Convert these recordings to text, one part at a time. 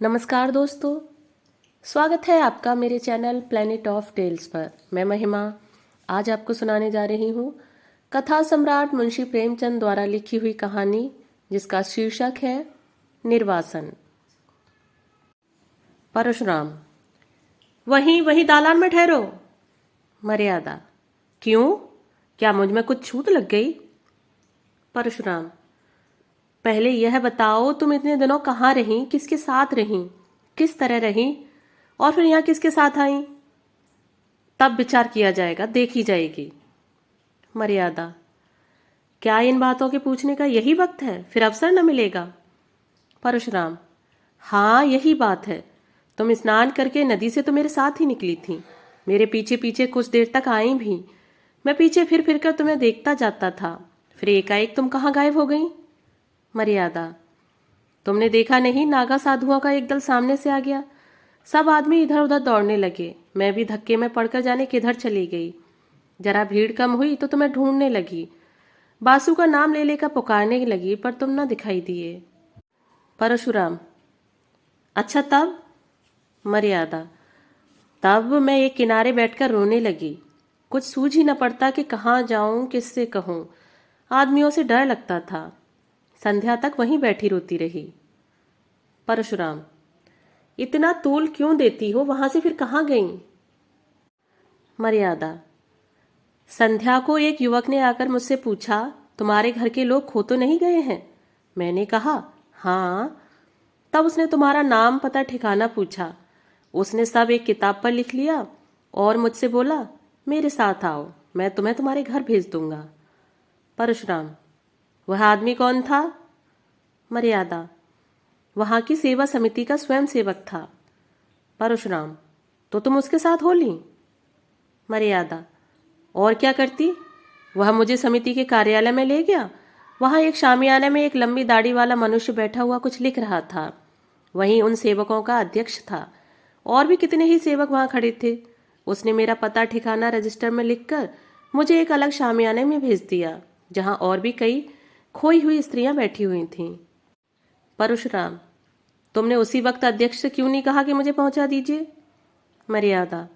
नमस्कार दोस्तों, स्वागत है आपका मेरे चैनल प्लेनेट ऑफ टेल्स पर। मैं महिमा आज आपको सुनाने जा रही हूँ कथा सम्राट मुंशी प्रेमचंद द्वारा लिखी हुई कहानी जिसका शीर्षक है निर्वासन। परशुराम, वहीं वहीं दालान में ठहरो। मर्यादा, क्यों? क्या मुझ में कुछ छूट लग गई? परशुराम, पहले यह बताओ तुम इतने दिनों कहाँ रहीं, किसके साथ रहीं, किस तरह रहीं और फिर यहाँ किसके साथ आईं? तब विचार किया जाएगा, देखी जाएगी। मर्यादा, क्या इन बातों के पूछने का यही वक्त है? फिर अवसर न मिलेगा। परशुराम, हाँ यही बात है। तुम स्नान करके नदी से तो मेरे साथ ही निकली थी, मेरे पीछे पीछे कुछ देर तक आई भी। मैं पीछे फिर फिर कर तुम्हें देखता जाता था, फिर एकाएक तुम कहाँ गायब हो गई? मर्यादा, तुमने देखा नहीं, नागा साधुओं का एक दल सामने से आ गया। सब आदमी इधर उधर दौड़ने लगे, मैं भी धक्के में पड़कर जाने किधर चली गई। जरा भीड़ कम हुई तो तुम्हें ढूंढने लगी, बासु का नाम ले लेकर पुकारने लगी, पर तुम न दिखाई दिए। परशुराम, अच्छा तब? मर्यादा, तब मैं एक किनारे बैठकर रोने लगी। कुछ सूझ ही न पड़ता कि कहाँ जाऊं, किससे कहूं। आदमियों से डर लगता था। संध्या तक वहीं बैठी रोती रही। परशुराम, इतना तूल क्यों देती हो? वहां से फिर कहाँ गई? मर्यादा, संध्या को एक युवक ने आकर मुझसे पूछा, तुम्हारे घर के लोग खो तो नहीं गए हैं? मैंने कहा हाँ। तब उसने तुम्हारा नाम पता ठिकाना पूछा। उसने सब एक किताब पर लिख लिया और मुझसे बोला, मेरे साथ आओ, मैं तुम्हें तुम्हारे घर भेज दूंगा। परशुराम, वह आदमी कौन था? मर्यादा, वहां की सेवा समिति का स्वयं सेवक था। परशुराम, तो तुम उसके साथ हो ली? मर्यादा, और क्या करती? वह मुझे समिति के कार्यालय में ले गया। वहां एक शामियाने में एक लंबी दाढ़ी वाला मनुष्य बैठा हुआ कुछ लिख रहा था। वहीं उन सेवकों का अध्यक्ष था, और भी कितने ही सेवक वहां खड़े थे। उसने मेरा पता ठिकाना रजिस्टर में लिखकर मुझे एक अलग शामियाने में भेज दिया, जहां और भी कई खोई हुई स्त्रियां बैठी हुई थीं। परशुराम, तुमने उसी वक्त अध्यक्ष से क्यों नहीं कहा कि मुझे पहुंचा दीजिए? मर्यादा,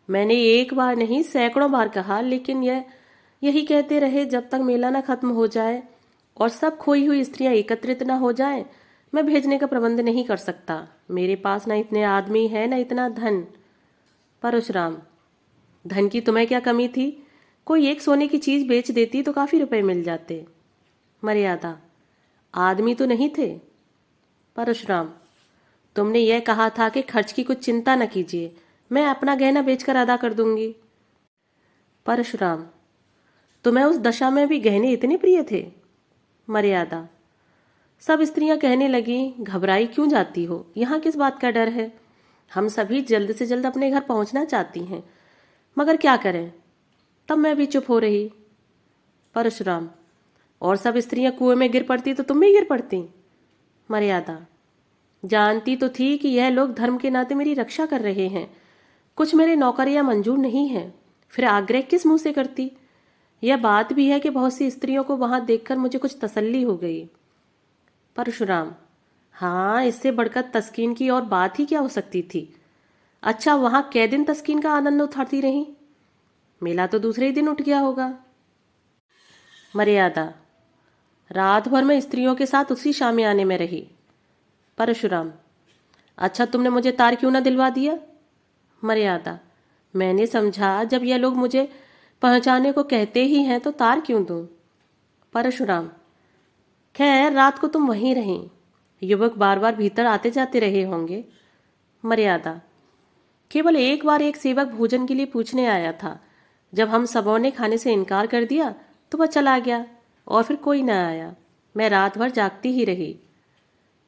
मैंने एक बार नहीं सैकड़ों बार कहा, लेकिन यही कहते रहे जब तक मेला न खत्म हो जाए और सब खोई हुई स्त्रियां एकत्रित न हो जाएं। मैं भेजने का प्रबंध नहीं कर सकता, मेरे पास न इतने आदमी है न इतना धन। परशुराम, धन की तुम्हें क्या कमी थी? कोई एक सोने की चीज बेच देती तो काफी रुपए मिल जाते। मर्यादा, आदमी तो नहीं थे। परशुराम, तुमने यह कहा था कि खर्च की कुछ चिंता न कीजिए, मैं अपना गहना बेचकर अदा कर दूंगी। परशुराम, तुम्हें उस दशा में भी गहने इतने प्रिय थे? मर्यादा, सब स्त्रियां कहने लगी, घबराई क्यों जाती हो, यहाँ किस बात का डर है? हम सभी जल्द से जल्द अपने घर पहुंचना चाहती हैं, मगर क्या करें? तब मैं भी चुप हो रही। परशुराम, और सब स्त्रियां कुएं में गिर पड़ती तो तुम भी गिर पड़ती? मर्यादा, जानती तो थी कि यह लोग धर्म के नाते मेरी रक्षा कर रहे हैं, कुछ मेरे नौकरियां मंजूर नहीं हैं, फिर आग्रह किस मुंह से करती? यह बात भी है कि बहुत सी स्त्रियों को वहां देखकर मुझे कुछ तसल्ली हो गई। परशुराम, हाँ, इससे बढ़कर तस्कीन की और बात ही क्या हो सकती थी? अच्छा, वहां कै दिन तस्कीन का आनंद उठाती रही? मेला तो दूसरे ही दिन उठ गया होगा। मर्यादा, रात भर में स्त्रियों के साथ उसी शामियाने में रही। परशुराम, अच्छा, तुमने मुझे तार क्यों ना दिलवा दिया? मर्यादा, मैंने समझा जब यह लोग मुझे पहुंचाने को कहते ही हैं तो तार क्यों दूं? परशुराम, खैर रात को तुम वहीं रहीं, युवक बार बार भीतर आते जाते रहे होंगे। मर्यादा, केवल एक बार एक सेवक भोजन के लिए पूछने आया था, जब हम सबों ने खाने से इनकार कर दिया तो वह चला गया और फिर कोई न आया। मैं रात भर जागती ही रही।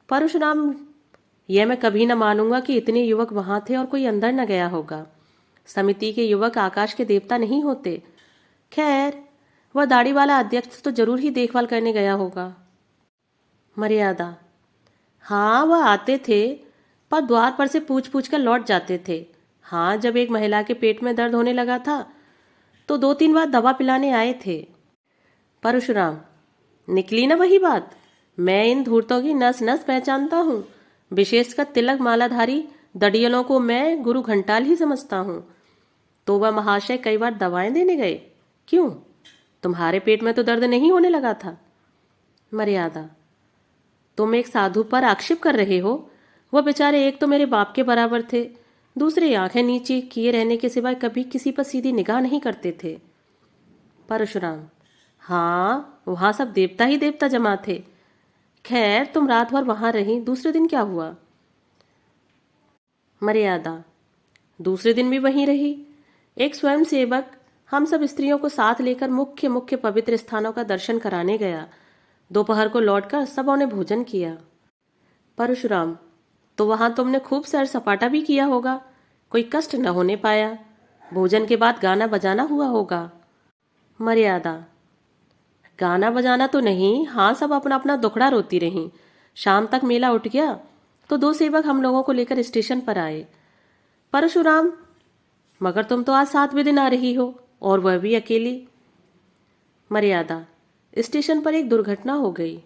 परशुराम, यह मैं कभी न मानूंगा कि इतने युवक वहां थे और कोई अंदर न गया होगा। समिति के युवक आकाश के देवता नहीं होते। खैर, वह दाढ़ी वाला अध्यक्ष तो जरूर ही देखभाल करने गया होगा। मर्यादा, हाँ वह आते थे, पर द्वार पर से पूछ पूछ कर लौट जाते थे। हाँ, जब एक महिला के पेट में दर्द होने लगा था तो 2-3 बार दवा पिलाने आए थे। परशुराम, निकली ना वही बात, मैं इन धूर्तों की नस नस पहचानता हूँ। विशेषकर तिलक मालाधारी दड़ियलों को मैं गुरु घंटाल ही समझता हूँ। तो वह महाशय कई बार दवाएं देने गए? क्यों? तुम्हारे पेट में तो दर्द नहीं होने लगा था? मर्यादा, तुम एक साधु पर आक्षेप कर रहे हो। वह बेचारे एक तो मेरे बाप के बराबर थे, दूसरे आंखें नीचे किए रहने के सिवाय कभी किसी पर सीधी निगाह नहीं करते थे। परशुराम, हाँ, वहां सब देवता ही देवता जमा थे। खैर, तुम रात भर वहां रही, दूसरे दिन क्या हुआ? मर्यादा, दूसरे दिन भी वहीं रही। एक स्वयं सेवक हम सब स्त्रियों को साथ लेकर मुख्य मुख्य पवित्र स्थानों का दर्शन कराने गया। दोपहर को लौटकर सबों ने भोजन किया। परशुराम, तो वहां तुमने खूब सैर सपाटा भी किया होगा, कोई कष्ट न होने पाया। भोजन के बाद गाना बजाना हुआ होगा। मर्यादा, गाना बजाना तो नहीं, हाँ, सब अपना अपना दुखड़ा रोती रहीं। शाम तक मेला उठ गया तो दो सेवक हम लोगों को लेकर स्टेशन पर आए। परशुराम, मगर तुम तो आज 7वें दिन आ रही हो, और वह भी अकेली। मर्यादा, स्टेशन पर एक दुर्घटना हो गई।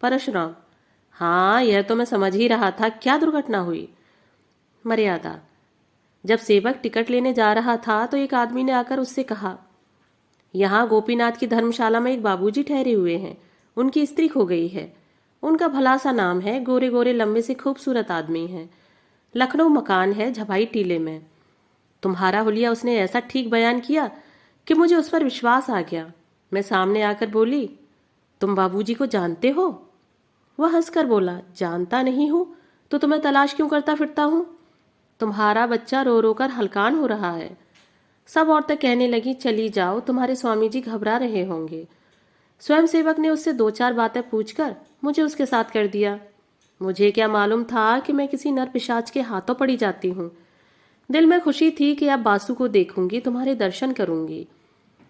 परशुराम, हाँ, यह तो मैं समझ ही रहा था। क्या दुर्घटना हुई? मर्यादा, जब सेवक टिकट लेने जा रहा था तो एक आदमी ने आकर उससे कहा, यहाँ गोपीनाथ की धर्मशाला में एक बाबूजी ठहरे हुए हैं, उनकी स्त्री खो गई है। उनका भला सा नाम है, गोरे गोरे लंबे से खूबसूरत आदमी है। लखनऊ मकान है, झभाई टीले में। तुम्हारा हुलिया उसने ऐसा ठीक बयान किया कि मुझे उस पर विश्वास आ गया। मैं सामने आकर बोली, तुम बाबूजी को जानते हो? वह हंसकर बोला, जानता नहीं हूं तो तुम्हें तलाश क्यों करता फिरता हूं? तुम्हारा बच्चा रो रो कर हलकान हो रहा है। सब औरतें कहने लगी, चली जाओ, तुम्हारे स्वामी जी घबरा रहे होंगे। स्वयं सेवक ने उससे 2-4 बातें पूछकर मुझे उसके साथ कर दिया। मुझे क्या मालूम था कि मैं किसी नर पिशाच के हाथों पड़ी जाती हूँ। दिल में खुशी थी कि अब बासु को देखूंगी, तुम्हारे दर्शन करूंगी।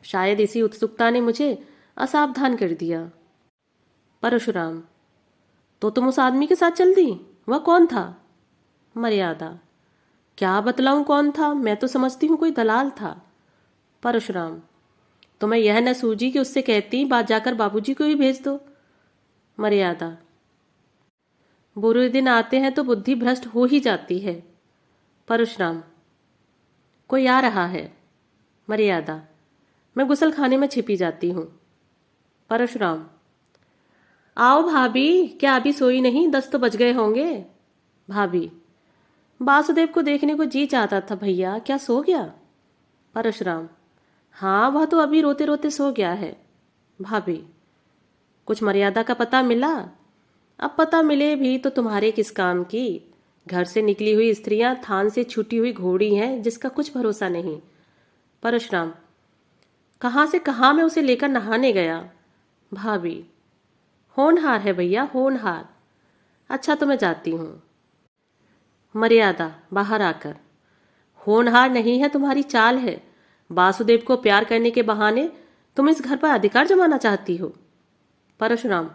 शायद इसी उत्सुकता ने मुझे असावधान कर दिया। परशुराम, तो तुम उस आदमी के साथ चल दी? वह कौन था? मर्यादा, क्या बतलाऊं कौन था? मैं तो समझती हूं कोई दलाल था। परशुराम, तो मैं यह न सूझी कि उससे कहती बात जाकर बाबूजी को ही भेज दो। मर्यादा, बुरे दिन आते हैं तो बुद्धि भ्रष्ट हो ही जाती है। परशुराम, कोई आ रहा है। मर्यादा, मैं गुसल खाने में छिपी जाती हूँ। परशुराम, आओ भाभी, क्या अभी सोई नहीं? 10 तो बज गए होंगे। भाभी, वासुदेव को देखने को जी चाहता था भैया, क्या सो गया? परशुराम, हाँ, वह तो अभी रोते रोते सो गया है। भाभी, कुछ मर्यादा का पता मिला? अब पता मिले भी तो तुम्हारे किस काम की? घर से निकली हुई स्त्रियां थान से छूटी हुई घोड़ी हैं, जिसका कुछ भरोसा नहीं। परशुराम, कहाँ से कहाँ मैं उसे लेकर नहाने गया। भाभी, होनहार है भैया, होनहार। अच्छा, तो मैं जाती हूँ। मर्यादा बाहर आकर, होनहार नहीं है, तुम्हारी चाल है। वासुदेव को प्यार करने के बहाने तुम इस घर पर अधिकार जमाना चाहती हो। परशुराम,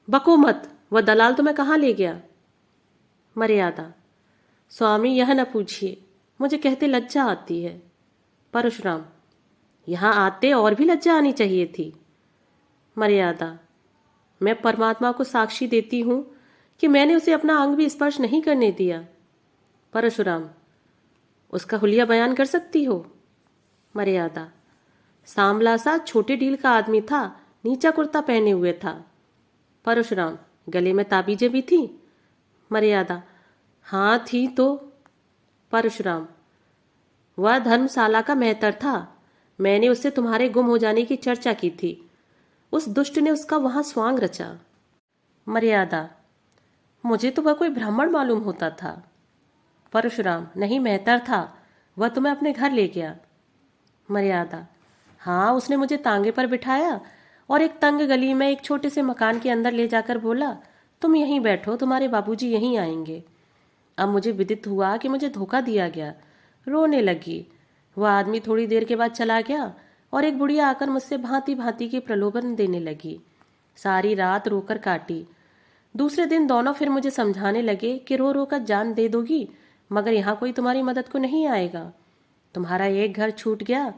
बको मत, वह दलाल तुम्हें कहाँ ले गया? मर्यादा, स्वामी यह न पूछिए, मुझे कहते लज्जा आती है। परशुराम, यहाँ आते और भी लज्जा आनी चाहिए थी। मर्यादा, मैं परमात्मा को साक्षी देती हूँ कि मैंने उसे अपना अंग भी स्पर्श नहीं करने दिया। परशुराम, उसका हुलिया बयान कर सकती हो? मर्यादा, सांवला सा छोटे डील का आदमी था, नीचा कुर्ता पहने हुए था। परशुराम, गले में ताबीजें भी थी? मर्यादा, हाँ थी तो। परशुराम, वह धर्मशाला का मेहतर था। मैंने उससे तुम्हारे गुम हो जाने की चर्चा की थी। उस दुष्ट ने उसका वहां स्वांग रचा। मर्यादा, मुझे तो वह कोई ब्राह्मण मालूम होता था। परशुराम, नहीं, मेहतर था, वह तुम्हें अपने घर ले गया। मर्यादा, हाँ, उसने मुझे तांगे पर बिठाया और एक तंग गली में एक छोटे से मकान के अंदर ले जाकर बोला, तुम यहीं बैठो, तुम्हारे बाबूजी यहीं आएंगे। अब मुझे विदित हुआ कि मुझे धोखा दिया गया। रोने लगी। वह आदमी थोड़ी देर के बाद चला गया और एक बुढ़िया आकर मुझसे भांति भांति के प्रलोभन देने लगी। सारी रात रोकर काटी। दूसरे दिन दोनों फिर मुझे समझाने लगे कि रो रो कर जान दे दोगी, मगर यहाँ कोई तुम्हारी मदद को नहीं आएगा। तुम्हारा एक घर छूट गया,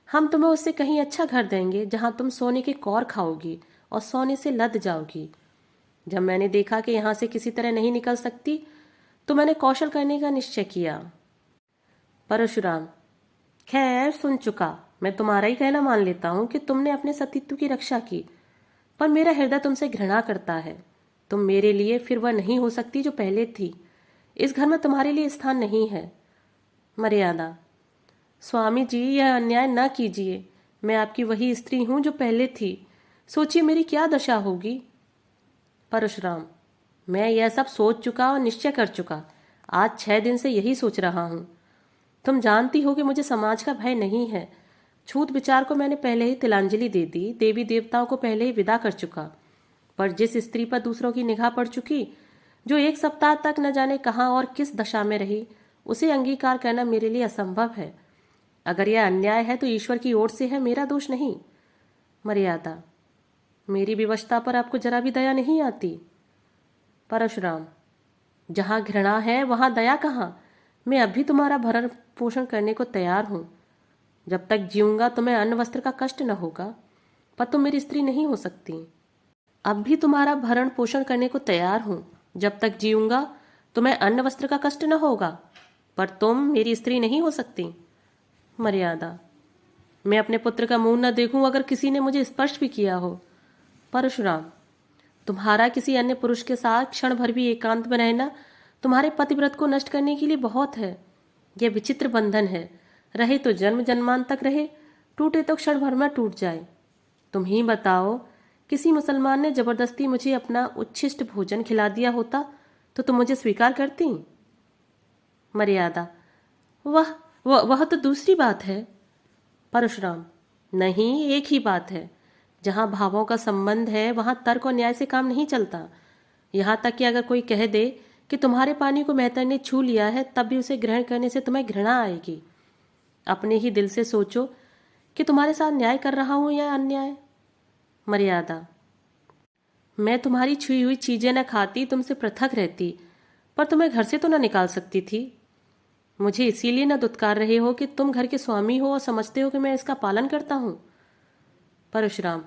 हम तुम्हें उससे कहीं अच्छा घर देंगे, जहाँ तुम सोने के कौर खाओगी और सोने से लद जाओगी। जब मैंने देखा कि यहाँ से किसी तरह नहीं निकल सकती तो मैंने कौशल करने का निश्चय किया। परशुराम, खैर सुन चुका, मैं तुम्हारा ही कहना मान लेता हूँ कि तुमने अपने सतीत्व की रक्षा की, पर मेरा हृदय तुमसे घृणा करता है। तुम मेरे लिए फिर वह नहीं हो सकती जो पहले थी। इस घर में तुम्हारे लिए स्थान नहीं है। मर्यादा, स्वामी जी यह अन्याय न कीजिए। मैं आपकी वही स्त्री हूं जो पहले थी। सोचिए मेरी क्या दशा होगी। परशुराम, मैं यह सब सोच चुका और निश्चय कर चुका। आज 6 दिन से यही सोच रहा हूं। तुम जानती हो कि मुझे समाज का भय नहीं है। छूत विचार को मैंने पहले ही तिलांजलि दे दी, देवी देवताओं को पहले ही विदा कर चुका। पर जिस स्त्री पर दूसरों की निगाह पड़ चुकी, जो 1 सप्ताह तक न जाने कहाँ और किस दशा में रही, उसे अंगीकार करना मेरे लिए असंभव है। अगर यह अन्याय है तो ईश्वर की ओर से है, मेरा दोष नहीं। मर्यादा, मेरी विवशता पर आपको जरा भी दया नहीं आती। परशुराम, जहाँ घृणा है वहाँ दया कहाँ। मैं अब भी तुम्हारा भरण पोषण करने को तैयार हूँ। जब तक जीऊंगा तुम्हें अन्न वस्त्र का कष्ट न होगा, पर तुम मेरी स्त्री नहीं हो सकती। अब भी तुम्हारा भरण पोषण करने को तैयार हूँ। जब तक जीऊंगा तुम्हें अन्न वस्त्र का कष्ट न होगा, पर तुम मेरी स्त्री नहीं हो सकती। मर्यादा, मैं अपने पुत्र का मुंह न देखूं अगर किसी ने मुझे स्पर्श भी किया हो। परशुराम, तुम्हारा किसी अन्य पुरुष के साथ क्षण भर भी एकांत में रहना तुम्हारे पतिव्रत को नष्ट करने के लिए बहुत है। यह विचित्र बंधन है। रहे तो जन्म जन्मान तक रहे, टूटे तो क्षण भर में टूट जाए। तुम ही बताओ, किसी मुसलमान ने जबरदस्ती मुझे अपना उच्छिष्ट भोजन खिला दिया होता तो तुम मुझे स्वीकार करती। मर्यादा, वह तो दूसरी बात है। परशुराम, नहीं, एक ही बात है। जहाँ भावों का संबंध है वहाँ तर्क और न्याय से काम नहीं चलता। यहाँ तक कि अगर कोई कह दे कि तुम्हारे पानी को मेहतर ने छू लिया है, तब भी उसे ग्रहण करने से तुम्हें घृणा आएगी। अपने ही दिल से सोचो कि तुम्हारे साथ न्याय कर रहा हूं या अन्याय। मर्यादा, मैं तुम्हारी छुई हुई चीजें न खाती, तुमसे पृथक रहती, पर तुम्हें घर से तो न निकाल सकती थी। मुझे इसीलिए न दुत्कार रहे हो कि तुम घर के स्वामी हो और समझते हो कि मैं इसका पालन करता हूं। परशुराम,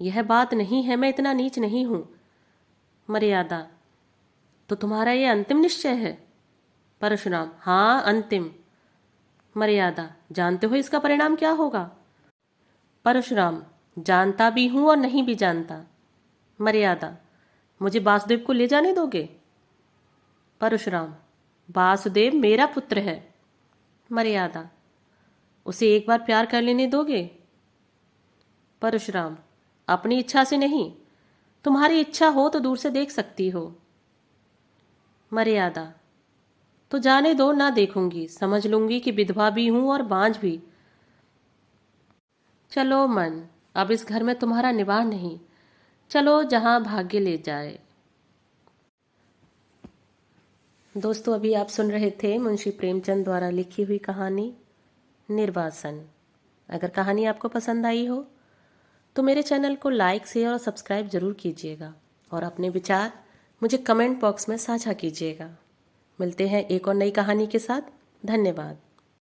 यह बात नहीं है, मैं इतना नीच नहीं हूं। मर्यादा, तो तुम्हारा यह अंतिम निश्चय है। परशुराम, हाँ, अंतिम। मर्यादा, जानते हो इसका परिणाम क्या होगा। परशुराम, जानता भी हूं और नहीं भी जानता। मर्यादा, मुझे वासुदेव को ले जाने दोगे। परशुराम, वासुदेव मेरा पुत्र है। मर्यादा, उसे एक बार प्यार कर लेने दोगे। परशुराम, अपनी इच्छा से नहीं, तुम्हारी इच्छा हो तो दूर से देख सकती हो। मर्यादा, तो जाने दो, ना देखूंगी। समझ लूंगी कि विधवा भी हूं और बांझ भी। चलो मन, अब इस घर में तुम्हारा निवास नहीं। चलो जहां भाग्य ले जाए। दोस्तों, अभी आप सुन रहे थे मुंशी प्रेमचंद द्वारा लिखी हुई कहानी निर्वासन। अगर कहानी आपको पसंद आई हो तो मेरे चैनल को लाइक, शेयर और सब्सक्राइब जरूर कीजिएगा और अपने विचार मुझे कमेंट बॉक्स में साझा कीजिएगा। मिलते हैं एक और नई कहानी के साथ। धन्यवाद।